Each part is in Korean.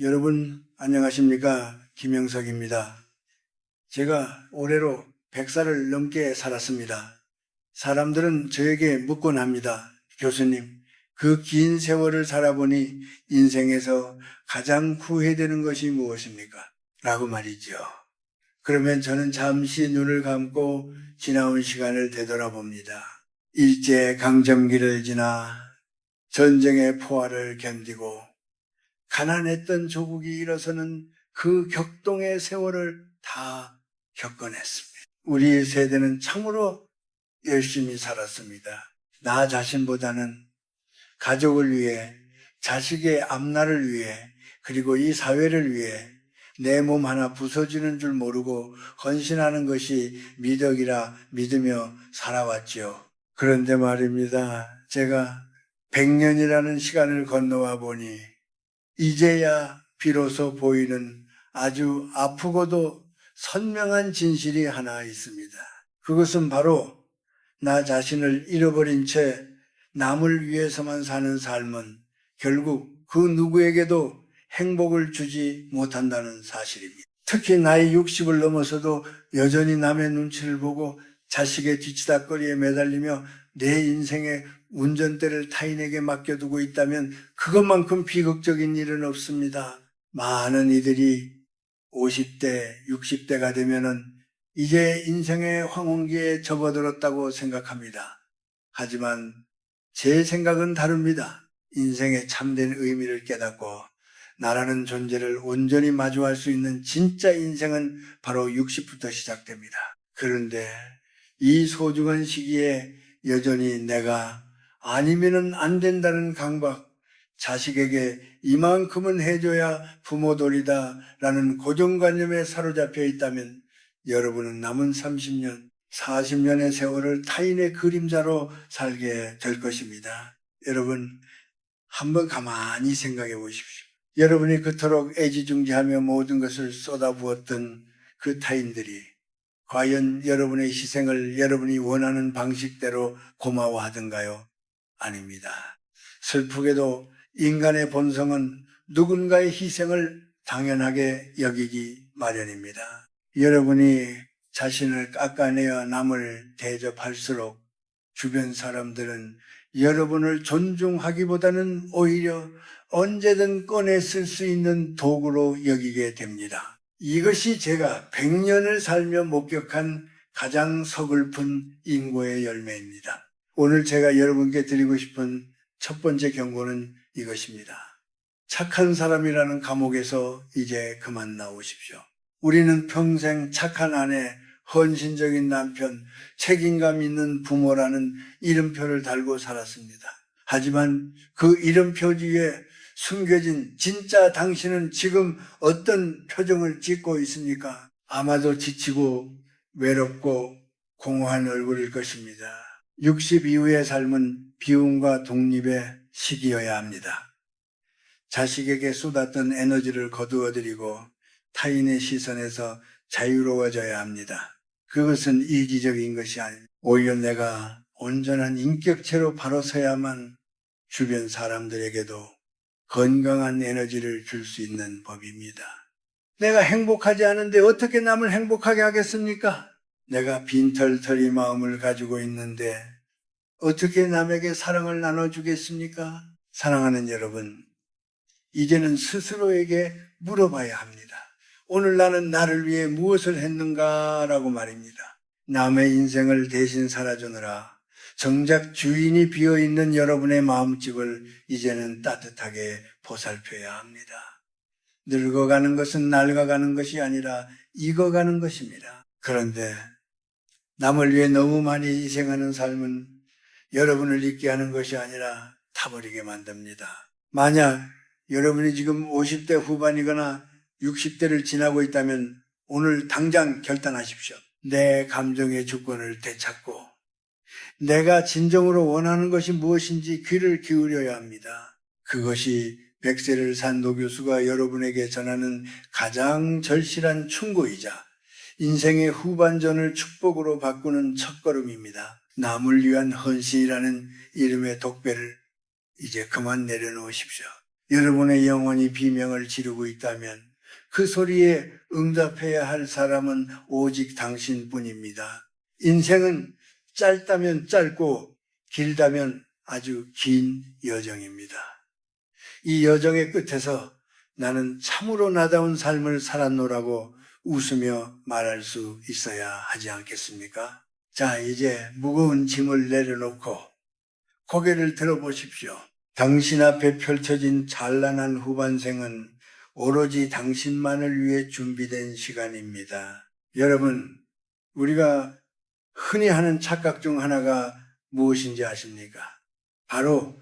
여러분 안녕하십니까? 김영석입니다. 제가 올해로 100살을 넘게 살았습니다. 사람들은 저에게 묻곤 합니다. 교수님, 그 긴 세월을 살아보니 인생에서 가장 후회되는 것이 무엇입니까? 라고 말이죠. 그러면 저는 잠시 눈을 감고 지나온 시간을 되돌아봅니다. 일제강점기를 지나 전쟁의 포화를 견디고 가난했던 조국이 일어서는 그 격동의 세월을 다 겪어냈습니다. 우리 세대는 참으로 열심히 살았습니다. 나 자신보다는 가족을 위해, 자식의 앞날을 위해, 그리고 이 사회를 위해 내 몸 하나 부서지는 줄 모르고 헌신하는 것이 미덕이라 믿으며 살아왔죠. 그런데 말입니다. 제가 100년이라는 시간을 건너와 보니 이제야 비로소 보이는 아주 아프고도 선명한 진실이 하나 있습니다. 그것은 바로 나 자신을 잃어버린 채 남을 위해서만 사는 삶은 결국 그 누구에게도 행복을 주지 못한다는 사실입니다. 특히 나이 60을 넘어서도 여전히 남의 눈치를 보고 자식의 뒤치다꺼리에 매달리며 내 인생의 운전대를 타인에게 맡겨두고 있다면 그것만큼 비극적인 일은 없습니다. 많은 이들이 50대, 60대가 되면은 이제 인생의 황혼기에 접어들었다고 생각합니다. 하지만 제 생각은 다릅니다. 인생의 참된 의미를 깨닫고 나라는 존재를 온전히 마주할 수 있는 진짜 인생은 바로 60부터 시작됩니다. 그런데 이 소중한 시기에 여전히 내가 아니면은 안 된다는 강박, 자식에게 이만큼은 해줘야 부모돌이다 라는 고정관념에 사로잡혀 있다면 여러분은 남은 30년, 40년의 세월을 타인의 그림자로 살게 될 것입니다. 여러분, 한번 가만히 생각해 보십시오. 여러분이 그토록 애지중지하며 모든 것을 쏟아부었던 그 타인들이 과연 여러분의 희생을 여러분이 원하는 방식대로 고마워하던가요? 아닙니다. 슬프게도 인간의 본성은 누군가의 희생을 당연하게 여기기 마련입니다. 여러분이 자신을 깎아내어 남을 대접할수록 주변 사람들은 여러분을 존중하기보다는 오히려 언제든 꺼내 쓸 수 있는 도구로 여기게 됩니다. 이것이 제가 100년을 살며 목격한 가장 서글픈 인고의 열매입니다. 오늘 제가 여러분께 드리고 싶은 첫 번째 경고는 이것입니다. 착한 사람이라는 감옥에서 이제 그만 나오십시오. 우리는 평생 착한 아내, 헌신적인 남편, 책임감 있는 부모라는 이름표를 달고 살았습니다. 하지만 그 이름표 뒤에 숨겨진 진짜 당신은 지금 어떤 표정을 짓고 있습니까? 아마도 지치고 외롭고 공허한 얼굴일 것입니다. 60 이후의 삶은 비움과 독립의 시기여야 합니다. 자식에게 쏟았던 에너지를 거두어들이고 타인의 시선에서 자유로워져야 합니다. 그것은 이기적인 것이 아닙니다. 오히려 내가 온전한 인격체로 바로 서야만 주변 사람들에게도 건강한 에너지를 줄 수 있는 법입니다. 내가 행복하지 않은데 어떻게 남을 행복하게 하겠습니까? 내가 빈털터리 마음을 가지고 있는데 어떻게 남에게 사랑을 나눠주겠습니까? 사랑하는 여러분, 이제는 스스로에게 물어봐야 합니다. 오늘 나는 나를 위해 무엇을 했는가라고 말입니다. 남의 인생을 대신 살아주느라 정작 주인이 비어있는 여러분의 마음집을 이제는 따뜻하게 보살펴야 합니다. 늙어가는 것은 낡아가는 것이 아니라 익어가는 것입니다. 그런데 남을 위해 너무 많이 희생하는 삶은 여러분을 잊게 하는 것이 아니라 타버리게 만듭니다. 만약 여러분이 지금 50대 후반이거나 60대를 지나고 있다면 오늘 당장 결단하십시오. 내 감정의 주권을 되찾고 내가 진정으로 원하는 것이 무엇인지 귀를 기울여야 합니다. 그것이 100세를 산 노 교수가 여러분에게 전하는 가장 절실한 충고이자 인생의 후반전을 축복으로 바꾸는 첫걸음입니다. 남을 위한 헌신이라는 이름의 독배를 이제 그만 내려놓으십시오. 여러분의 영혼이 비명을 지르고 있다면 그 소리에 응답해야 할 사람은 오직 당신뿐입니다. 인생은 짧다면 짧고 길다면 아주 긴 여정입니다. 이 여정의 끝에서 나는 참으로 나다운 삶을 살았노라고 웃으며 말할 수 있어야 하지 않겠습니까? 자, 이제 무거운 짐을 내려놓고 고개를 들어보십시오. 당신 앞에 펼쳐진 찬란한 후반생은 오로지 당신만을 위해 준비된 시간입니다. 여러분, 우리가 흔히 하는 착각 중 하나가 무엇인지 아십니까? 바로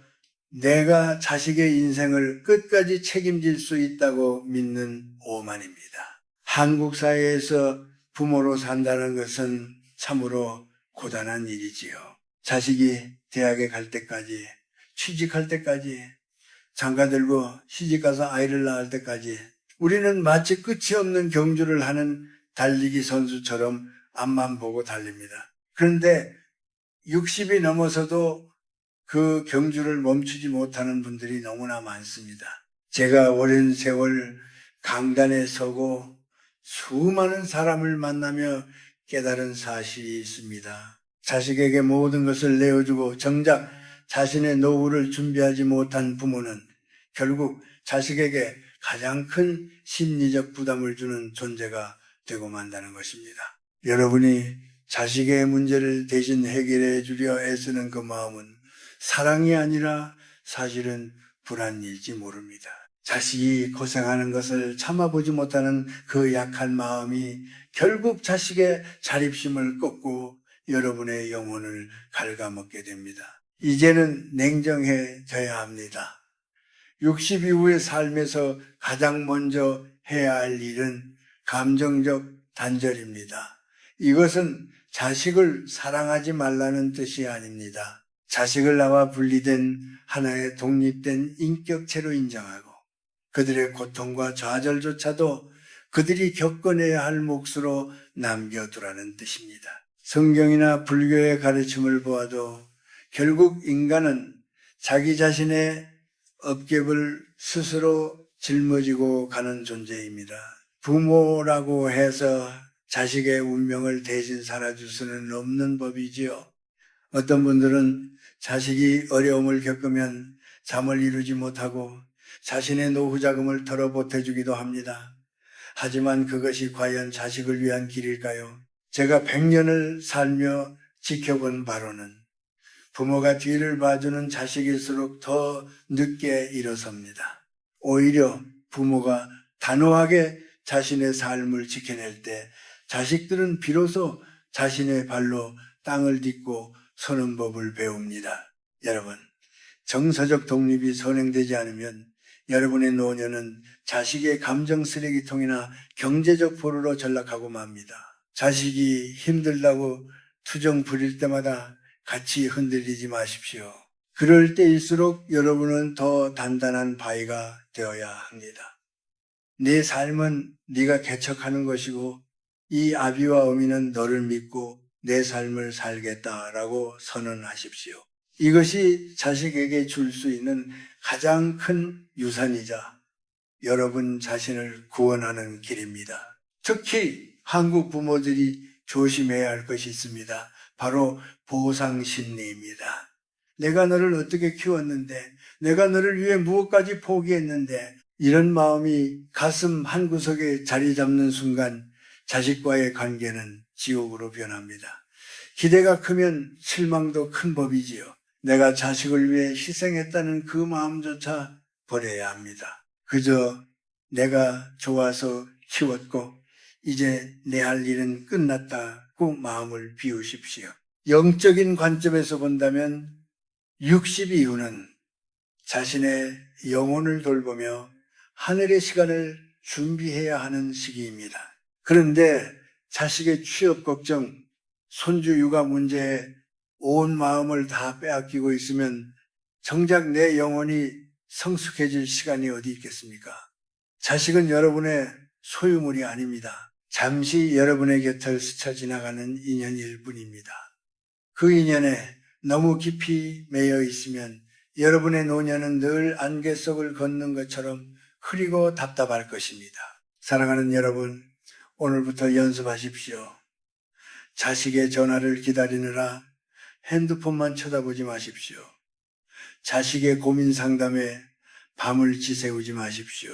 내가 자식의 인생을 끝까지 책임질 수 있다고 믿는 오만입니다. 한국 사회에서 부모로 산다는 것은 참으로 고단한 일이지요. 자식이 대학에 갈 때까지, 취직할 때까지, 장가 들고 시집가서 아이를 낳을 때까지 우리는 마치 끝이 없는 경주를 하는 달리기 선수처럼 앞만 보고 달립니다. 그런데 60이 넘어서도 그 경주를 멈추지 못하는 분들이 너무나 많습니다. 제가 오랜 세월 강단에 서고 수많은 사람을 만나며 깨달은 사실이 있습니다. 자식에게 모든 것을 내어주고 정작 자신의 노후를 준비하지 못한 부모는 결국 자식에게 가장 큰 심리적 부담을 주는 존재가 되고 만다는 것입니다. 여러분이 자식의 문제를 대신 해결해 주려 애쓰는 그 마음은 사랑이 아니라 사실은 불안일지 모릅니다. 자식이 고생하는 것을 참아보지 못하는 그 약한 마음이 결국 자식의 자립심을 꺾고 여러분의 영혼을 갉아먹게 됩니다. 이제는 냉정해져야 합니다. 60 이후의 삶에서 가장 먼저 해야 할 일은 감정적 단절입니다. 이것은 자식을 사랑하지 말라는 뜻이 아닙니다. 자식을 나와 분리된 하나의 독립된 인격체로 인정하고 그들의 고통과 좌절조차도 그들이 겪어내야 할 몫으로 남겨두라는 뜻입니다. 성경이나 불교의 가르침을 보아도 결국 인간은 자기 자신의 업계를 스스로 짊어지고 가는 존재입니다. 부모라고 해서 자식의 운명을 대신 살아줄 수는 없는 법이지요. 어떤 분들은 자식이 어려움을 겪으면 잠을 이루지 못하고 자신의 노후 자금을 덜어 보태주기도 합니다. 하지만 그것이 과연 자식을 위한 길일까요? 제가 100년을 살며 지켜본 바로는 부모가 뒤를 봐주는 자식일수록 더 늦게 일어섭니다. 오히려 부모가 단호하게 자신의 삶을 지켜낼 때 자식들은 비로소 자신의 발로 땅을 딛고 서는 법을 배웁니다. 여러분, 정서적 독립이 선행되지 않으면 여러분의 노년은 자식의 감정 쓰레기통이나 경제적 포로로 전락하고 맙니다. 자식이 힘들다고 투정 부릴 때마다 같이 흔들리지 마십시오. 그럴 때일수록 여러분은 더 단단한 바위가 되어야 합니다. 네 삶은 네가 개척하는 것이고 이 아비와 어미는 너를 믿고 내 삶을 살겠다라고 선언하십시오. 이것이 자식에게 줄 수 있는 가장 큰 유산이자 여러분 자신을 구원하는 길입니다. 특히 한국 부모들이 조심해야 할 것이 있습니다. 바로 보상 심리입니다. 내가 너를 어떻게 키웠는데, 내가 너를 위해 무엇까지 포기했는데, 이런 마음이 가슴 한구석에 자리 잡는 순간 자식과의 관계는 지옥으로 변합니다. 기대가 크면 실망도 큰 법이지요. 내가 자식을 위해 희생했다는 그 마음조차 버려야 합니다. 그저 내가 좋아서 키웠고 이제 내 할 일은 끝났다고 마음을 비우십시오. 영적인 관점에서 본다면 60 이후는 자신의 영혼을 돌보며 하늘의 시간을 준비해야 하는 시기입니다. 그런데 자식의 취업 걱정, 손주 육아 문제에 온 마음을 다 빼앗기고 있으면 정작 내 영혼이 성숙해질 시간이 어디 있겠습니까? 자식은 여러분의 소유물이 아닙니다. 잠시 여러분의 곁을 스쳐 지나가는 인연일 뿐입니다. 그 인연에 너무 깊이 매여 있으면 여러분의 노년은 늘 안개 속을 걷는 것처럼 흐리고 답답할 것입니다. 사랑하는 여러분, 오늘부터 연습하십시오. 자식의 전화를 기다리느라 핸드폰만 쳐다보지 마십시오. 자식의 고민 상담에 밤을 지새우지 마십시오.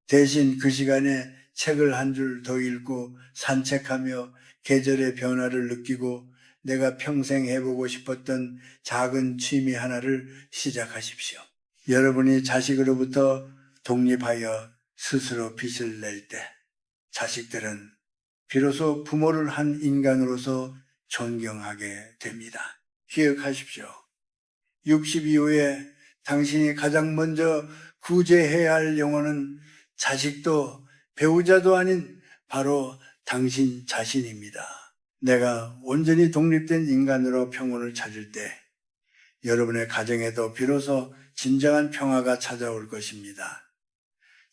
대신 그 시간에 책을 한 줄 더 읽고 산책하며 계절의 변화를 느끼고 내가 평생 해보고 싶었던 작은 취미 하나를 시작하십시오. 여러분이 자식으로부터 독립하여 스스로 빚을 낼 때 자식들은 비로소 부모를 한 인간으로서 존경하게 됩니다. 기억하십시오. 60 이후에 당신이 가장 먼저 구제해야 할 영혼은 자식도 배우자도 아닌 바로 당신 자신입니다. 내가 온전히 독립된 인간으로 평온을 찾을 때 여러분의 가정에도 비로소 진정한 평화가 찾아올 것입니다.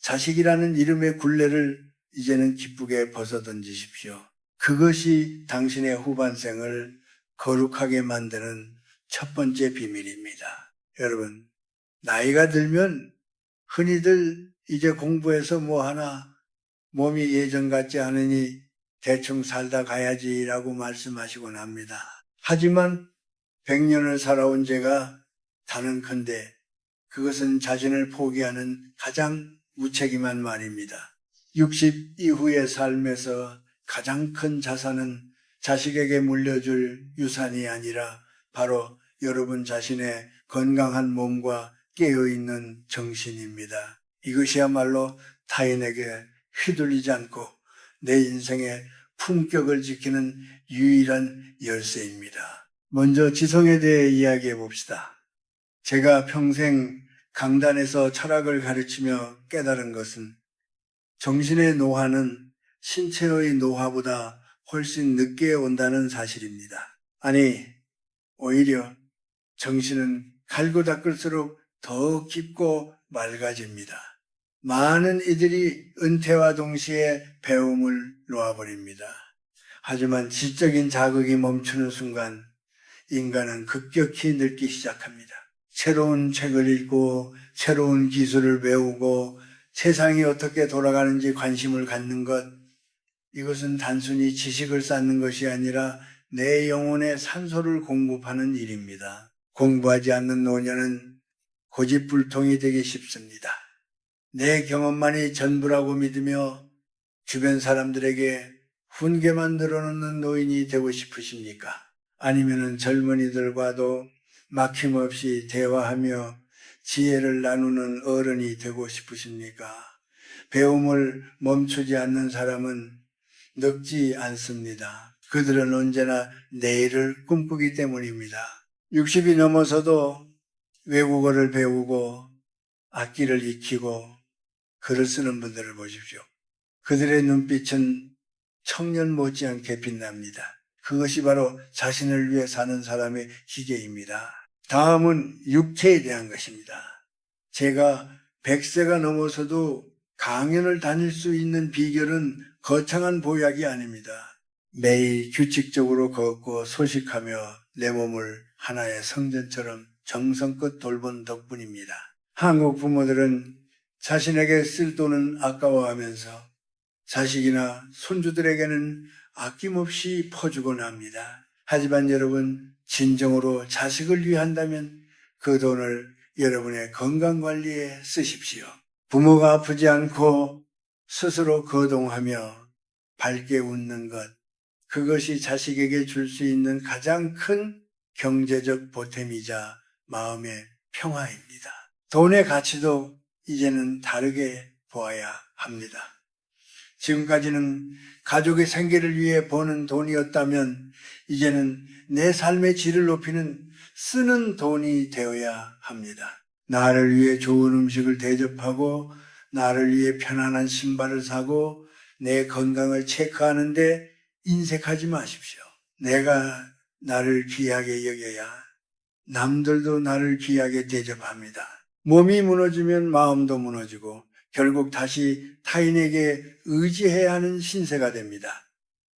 자식이라는 이름의 굴레를 이제는 기쁘게 벗어던지십시오. 그것이 당신의 후반생을 거룩하게 만드는 첫 번째 비밀입니다. 여러분, 나이가 들면 흔히들 이제 공부해서 뭐 하나 몸이 예전 같지 않으니 대충 살다 가야지라고 말씀하시곤 합니다. 하지만 100년을 살아온 제가 단언컨대 그것은 자신을 포기하는 가장 무책임한 말입니다. 60 이후의 삶에서 가장 큰 자산은 자식에게 물려줄 유산이 아니라 바로 여러분 자신의 건강한 몸과 깨어있는 정신입니다. 이것이야말로 타인에게 휘둘리지 않고 내 인생의 품격을 지키는 유일한 열쇠입니다. 먼저 지성에 대해 이야기해 봅시다. 제가 평생 강단에서 철학을 가르치며 깨달은 것은 정신의 노화는 신체의 노화보다 훨씬 늦게 온다는 사실입니다. 아니, 오히려 정신은 갈고 닦을수록 더 깊고 맑아집니다. 많은 이들이 은퇴와 동시에 배움을 놓아버립니다. 하지만 지적인 자극이 멈추는 순간 인간은 급격히 늙기 시작합니다. 새로운 책을 읽고 새로운 기술을 배우고 세상이 어떻게 돌아가는지 관심을 갖는 것, 이것은 단순히 지식을 쌓는 것이 아니라 내 영혼의 산소를 공급하는 일입니다. 공부하지 않는 노년은 고집불통이 되기 쉽습니다. 내 경험만이 전부라고 믿으며 주변 사람들에게 훈계만 늘어놓는 노인이 되고 싶으십니까? 아니면은 젊은이들과도 막힘없이 대화하며 지혜를 나누는 어른이 되고 싶으십니까? 배움을 멈추지 않는 사람은 늙지 않습니다. 그들은 언제나 내일을 꿈꾸기 때문입니다. 60이 넘어서도 외국어를 배우고 악기를 익히고 글을 쓰는 분들을 보십시오. 그들의 눈빛은 청년 못지않게 빛납니다. 그것이 바로 자신을 위해 사는 사람의 기계입니다. 다음은 육체에 대한 것입니다. 제가 100세가 넘어서도 강연을 다닐 수 있는 비결은 거창한 보약이 아닙니다. 매일 규칙적으로 걷고 소식하며 내 몸을 하나의 성전처럼 정성껏 돌본 덕분입니다. 한국 부모들은 자신에게 쓸 돈은 아까워하면서 자식이나 손주들에게는 아낌없이 퍼주곤 합니다. 하지만 여러분, 진정으로 자식을 위한다면 그 돈을 여러분의 건강관리에 쓰십시오. 부모가 아프지 않고 스스로 거동하며 밝게 웃는 것, 그것이 자식에게 줄 수 있는 가장 큰 경제적 보탬이자 마음의 평화입니다. 돈의 가치도 이제는 다르게 보아야 합니다. 지금까지는 가족의 생계를 위해 버는 돈이었다면 이제는 내 삶의 질을 높이는 쓰는 돈이 되어야 합니다. 나를 위해 좋은 음식을 대접하고 나를 위해 편안한 신발을 사고 내 건강을 체크하는데 인색하지 마십시오. 내가 나를 귀하게 여겨야 남들도 나를 귀하게 대접합니다. 몸이 무너지면 마음도 무너지고 결국 다시 타인에게 의지해야 하는 신세가 됩니다.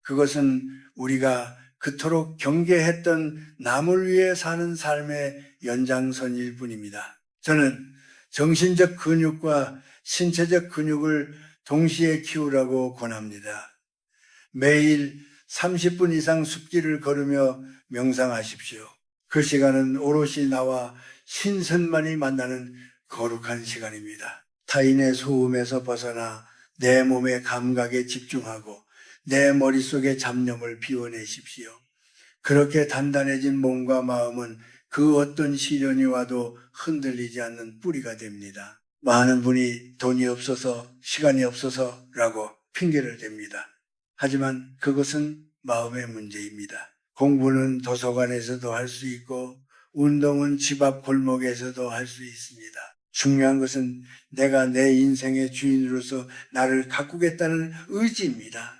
그것은 우리가 그토록 경계했던 남을 위해 사는 삶의 연장선일 뿐입니다. 저는 정신적 근육과 신체적 근육을 동시에 키우라고 권합니다. 매일 30분 이상 숲길을 걸으며 명상하십시오. 그 시간은 오롯이 나와 신선만이 만나는 거룩한 시간입니다. 타인의 소음에서 벗어나 내 몸의 감각에 집중하고 내 머릿속의 잡념을 비워내십시오. 그렇게 단단해진 몸과 마음은 그 어떤 시련이 와도 흔들리지 않는 뿌리가 됩니다. 많은 분이 돈이 없어서, 시간이 없어서라고 핑계를 댑니다. 하지만 그것은 마음의 문제입니다. 공부는 도서관에서도 할 수 있고 운동은 집 앞 골목에서도 할 수 있습니다. 중요한 것은 내가 내 인생의 주인으로서 나를 가꾸겠다는 의지입니다.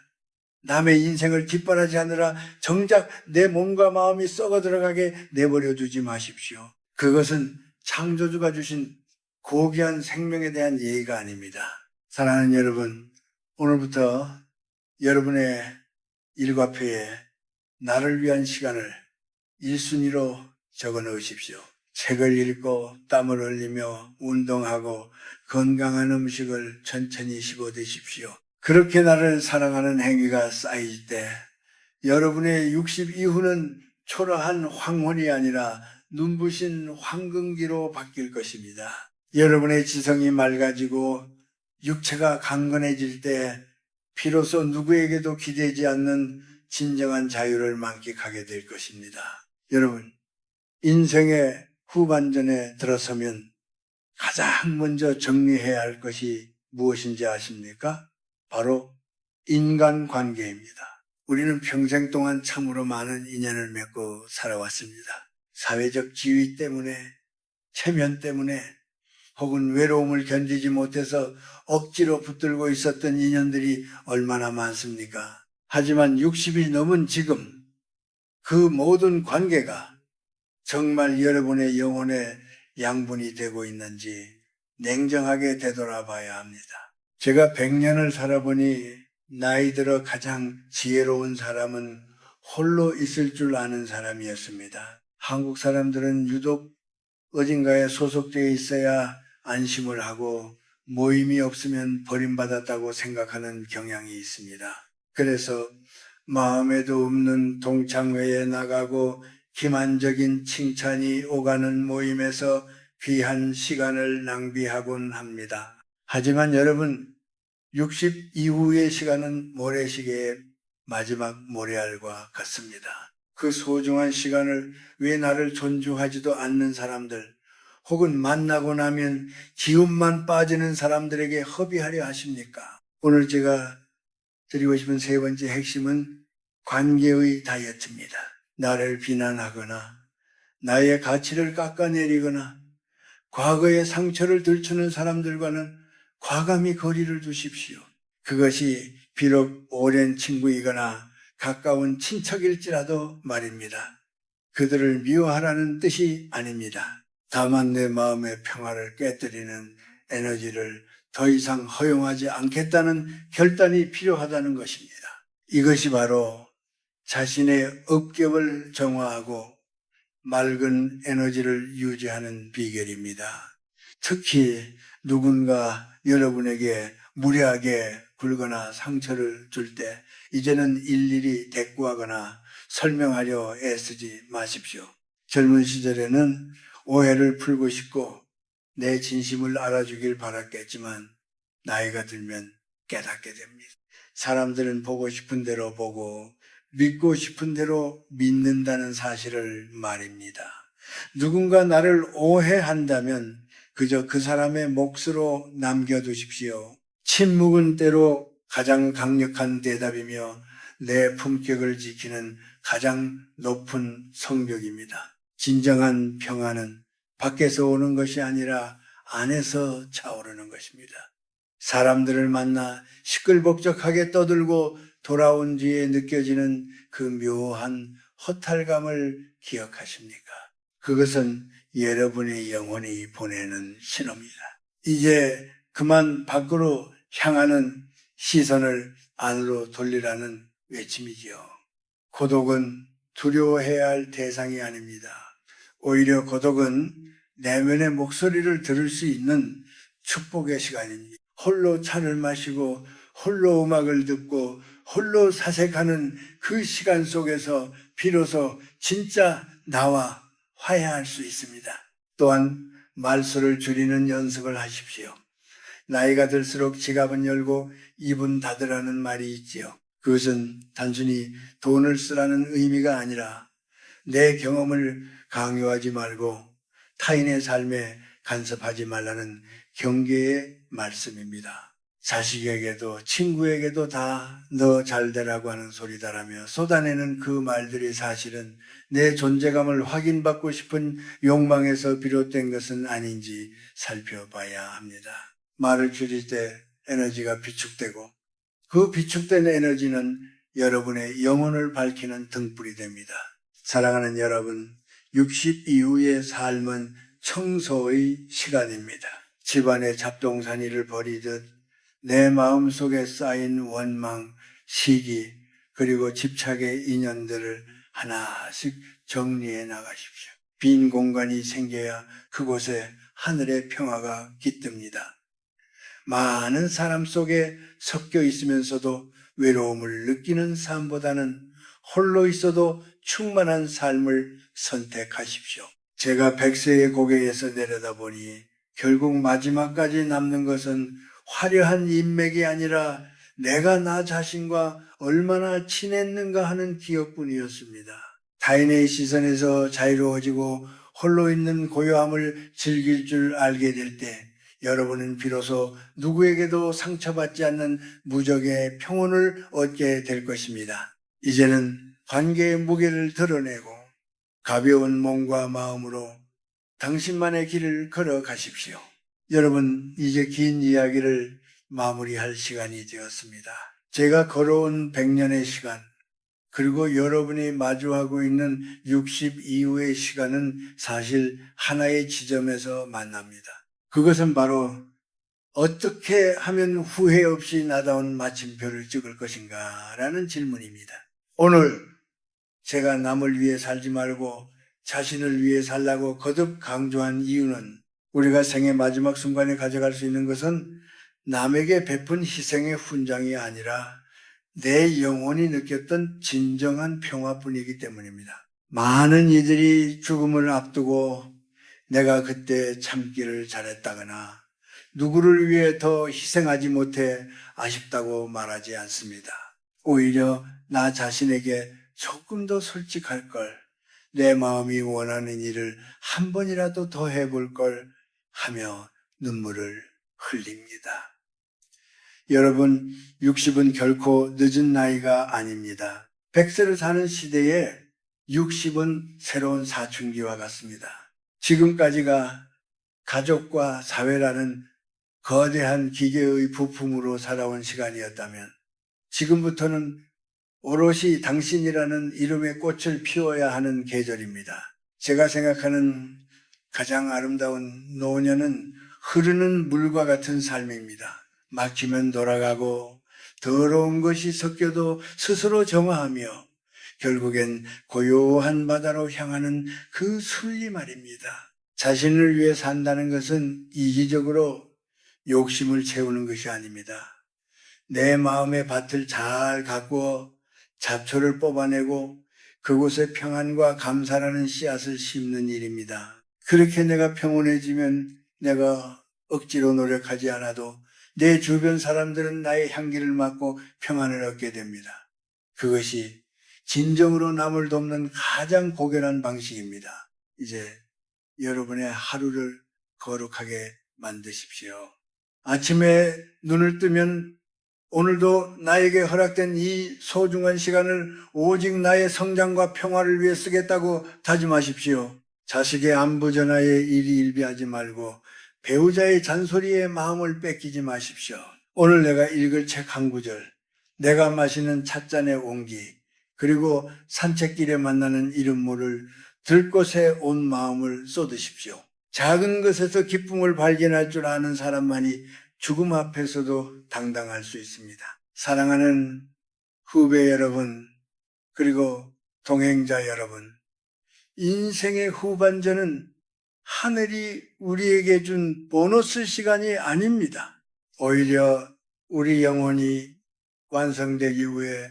남의 인생을 뒷바라지하느라 정작 내 몸과 마음이 썩어 들어가게 내버려 두지 마십시오. 그것은 창조주가 주신 고귀한 생명에 대한 예의가 아닙니다. 사랑하는 여러분, 오늘부터 여러분의 일과표에 나를 위한 시간을 1순위로 적어 넣으십시오. 책을 읽고 땀을 흘리며 운동하고 건강한 음식을 천천히 씹어 드십시오. 그렇게 나를 사랑하는 행위가 쌓일 때 여러분의 60 이후는 초라한 황혼이 아니라 눈부신 황금기로 바뀔 것입니다. 여러분의 지성이 맑아지고 육체가 강건해질 때 비로소 누구에게도 기대지 않는 진정한 자유를 만끽하게 될 것입니다. 여러분, 인생의 후반전에 들어서면 가장 먼저 정리해야 할 것이 무엇인지 아십니까? 바로 인간관계입니다. 우리는 평생 동안 참으로 많은 인연을 맺고 살아왔습니다. 사회적 지위 때문에, 체면 때문에, 혹은 외로움을 견디지 못해서 억지로 붙들고 있었던 인연들이 얼마나 많습니까? 하지만 60이 넘은 지금 그 모든 관계가 정말 여러분의 영혼의 양분이 되고 있는지 냉정하게 되돌아봐야 합니다. 제가 100년을 살아보니 나이 들어 가장 지혜로운 사람은 홀로 있을 줄 아는 사람이었습니다. 한국 사람들은 유독 어딘가에 소속되어 있어야 안심을 하고 모임이 없으면 버림받았다고 생각하는 경향이 있습니다. 그래서 마음에도 없는 동창회에 나가고 기만적인 칭찬이 오가는 모임에서 귀한 시간을 낭비하곤 합니다. 하지만 여러분, 60 이후의 시간은 모래시계의 마지막 모래알과 같습니다. 그 소중한 시간을 왜 나를 존중하지도 않는 사람들, 혹은 만나고 나면 기운만 빠지는 사람들에게 허비하려 하십니까? 오늘 제가 드리고 싶은 세 번째 핵심은 관계의 다이어트입니다. 나를 비난하거나 나의 가치를 깎아내리거나 과거의 상처를 들추는 사람들과는 과감히 거리를 두십시오. 그것이 비록 오랜 친구이거나 가까운 친척일지라도 말입니다. 그들을 미워하라는 뜻이 아닙니다. 다만 내 마음의 평화를 깨뜨리는 에너지를 더 이상 허용하지 않겠다는 결단이 필요하다는 것입니다. 이것이 바로 자신의 업격을 정화하고 맑은 에너지를 유지하는 비결입니다. 특히 누군가 여러분에게 무례하게 굴거나 상처를 줄 때 이제는 일일이 대꾸하거나 설명하려 애쓰지 마십시오. 젊은 시절에는 오해를 풀고 싶고 내 진심을 알아주길 바랐겠지만 나이가 들면 깨닫게 됩니다. 사람들은 보고 싶은 대로 보고 믿고 싶은 대로 믿는다는 사실을 말입니다. 누군가 나를 오해한다면 그저 그 사람의 몫으로 남겨두십시오. 침묵은 때로 가장 강력한 대답이며 내 품격을 지키는 가장 높은 성격입니다. 진정한 평화는 밖에서 오는 것이 아니라 안에서 차오르는 것입니다. 사람들을 만나 시끌벅적하게 떠들고 돌아온 뒤에 느껴지는 그 묘한 허탈감을 기억하십니까? 그것은 여러분의 영혼이 보내는 신호입니다. 이제 그만 밖으로 향하는 시선을 안으로 돌리라는 외침이지요. 고독은 두려워해야 할 대상이 아닙니다. 오히려 고독은 내면의 목소리를 들을 수 있는 축복의 시간입니다. 홀로 차를 마시고 홀로 음악을 듣고 홀로 사색하는 그 시간 속에서 비로소 진짜 나와 화해할 수 있습니다. 또한 말수를 줄이는 연습을 하십시오. 나이가 들수록 지갑은 열고 입은 닫으라는 말이 있지요. 그것은 단순히 돈을 쓰라는 의미가 아니라 내 경험을 강요하지 말고 타인의 삶에 간섭하지 말라는 경계의 말씀입니다. 자식에게도 친구에게도 다 너 잘되라고 하는 소리다라며 쏟아내는 그 말들이 사실은 내 존재감을 확인받고 싶은 욕망에서 비롯된 것은 아닌지 살펴봐야 합니다. 말을 줄일 때 에너지가 비축되고 그 비축된 에너지는 여러분의 영혼을 밝히는 등불이 됩니다. 사랑하는 여러분, 60 이후의 삶은 청소의 시간입니다. 집안의 잡동사니를 버리듯 내 마음속에 쌓인 원망, 시기, 그리고 집착의 인연들을 하나씩 정리해 나가십시오. 빈 공간이 생겨야 그곳에 하늘의 평화가 깃듭니다. 많은 사람 속에 섞여 있으면서도 외로움을 느끼는 삶보다는 홀로 있어도 충만한 삶을 선택하십시오. 제가 100세의 고개에서 내려다보니 결국 마지막까지 남는 것은 화려한 인맥이 아니라 내가 나 자신과 얼마나 친했는가 하는 기억뿐이었습니다. 타인의 시선에서 자유로워지고 홀로 있는 고요함을 즐길 줄 알게 될 때 여러분은 비로소 누구에게도 상처받지 않는 무적의 평온을 얻게 될 것입니다. 이제는 관계의 무게를 드러내고 가벼운 몸과 마음으로 당신만의 길을 걸어가십시오. 여러분, 이제 긴 이야기를 마무리할 시간이 되었습니다. 제가 걸어온 100년의 시간, 그리고 여러분이 마주하고 있는 60 이후의 시간은 사실 하나의 지점에서 만납니다. 그것은 바로 어떻게 하면 후회 없이 나다운 마침표를 찍을 것인가 라는 질문입니다. 오늘 제가 남을 위해 살지 말고 자신을 위해 살라고 거듭 강조한 이유는 우리가 생의 마지막 순간에 가져갈 수 있는 것은 남에게 베푼 희생의 훈장이 아니라 내 영혼이 느꼈던 진정한 평화뿐이기 때문입니다. 많은 이들이 죽음을 앞두고 내가 그때 참기를 잘했다거나 누구를 위해 더 희생하지 못해 아쉽다고 말하지 않습니다. 오히려 나 자신에게 조금 더 솔직할 걸, 내 마음이 원하는 일을 한 번이라도 더 해볼 걸 하며 눈물을 흘립니다. 여러분, 60은 결코 늦은 나이가 아닙니다. 100세를 사는 시대에 60은 새로운 사춘기와 같습니다. 지금까지가 가족과 사회라는 거대한 기계의 부품으로 살아온 시간이었다면 지금부터는 오롯이 당신이라는 이름의 꽃을 피워야 하는 계절입니다. 제가 생각하는 가장 아름다운 노년은 흐르는 물과 같은 삶입니다. 막히면 돌아가고 더러운 것이 섞여도 스스로 정화하며 결국엔 고요한 바다로 향하는 그 순리 말입니다. 자신을 위해 산다는 것은 이기적으로 욕심을 채우는 것이 아닙니다. 내 마음의 밭을 잘 가꾸어 잡초를 뽑아내고 그곳에 평안과 감사라는 씨앗을 심는 일입니다. 그렇게 내가 평온해지면 내가 억지로 노력하지 않아도 내 주변 사람들은 나의 향기를 맡고 평안을 얻게 됩니다. 그것이 진정으로 남을 돕는 가장 고결한 방식입니다. 이제 여러분의 하루를 거룩하게 만드십시오. 아침에 눈을 뜨면 오늘도 나에게 허락된 이 소중한 시간을 오직 나의 성장과 평화를 위해 쓰겠다고 다짐하십시오. 자식의 안부 전화에 일희일비하지 말고 배우자의 잔소리에 마음을 뺏기지 마십시오. 오늘 내가 읽을 책 한 구절, 내가 마시는 찻잔의 온기, 그리고 산책길에 만나는 이름모를 들꽃에 온 마음을 쏟으십시오. 작은 것에서 기쁨을 발견할 줄 아는 사람만이 죽음 앞에서도 당당할 수 있습니다. 사랑하는 후배 여러분, 그리고 동행자 여러분, 인생의 후반전은 하늘이 우리에게 준 보너스 시간이 아닙니다. 오히려 우리 영혼이 완성되기 위해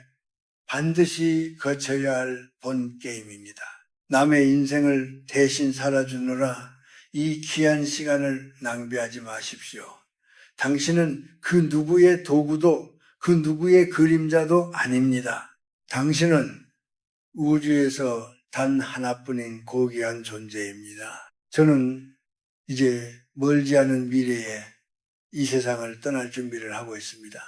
반드시 거쳐야 할 본 게임입니다. 남의 인생을 대신 살아주느라 이 귀한 시간을 낭비하지 마십시오. 당신은 그 누구의 도구도 그 누구의 그림자도 아닙니다. 당신은 우주에서 단 하나뿐인 고귀한 존재입니다. 저는 이제 멀지 않은 미래에 이 세상을 떠날 준비를 하고 있습니다.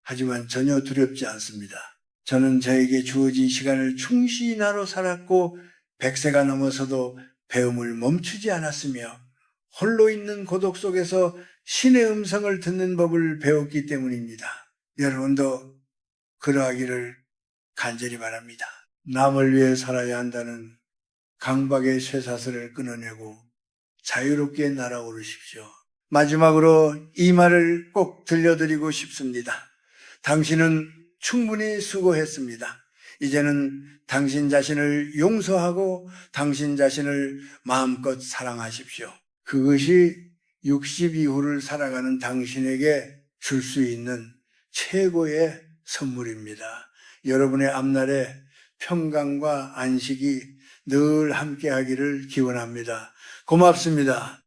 하지만 전혀 두렵지 않습니다. 저는 저에게 주어진 시간을 충실히 나로 살았고 100세가 넘어서도 배움을 멈추지 않았으며 홀로 있는 고독 속에서 신의 음성을 듣는 법을 배웠기 때문입니다. 여러분도 그러하기를 간절히 바랍니다. 남을 위해 살아야 한다는 강박의 쇠사슬을 끊어내고 자유롭게 날아오르십시오. 마지막으로 이 말을 꼭 들려드리고 싶습니다. 당신은 충분히 수고했습니다. 이제는 당신 자신을 용서하고 당신 자신을 마음껏 사랑하십시오. 그것이 60 이후를 살아가는 당신에게 줄 수 있는 최고의 선물입니다. 여러분의 앞날에 평강과 안식이 늘 함께 하기를 기원합니다. 고맙습니다.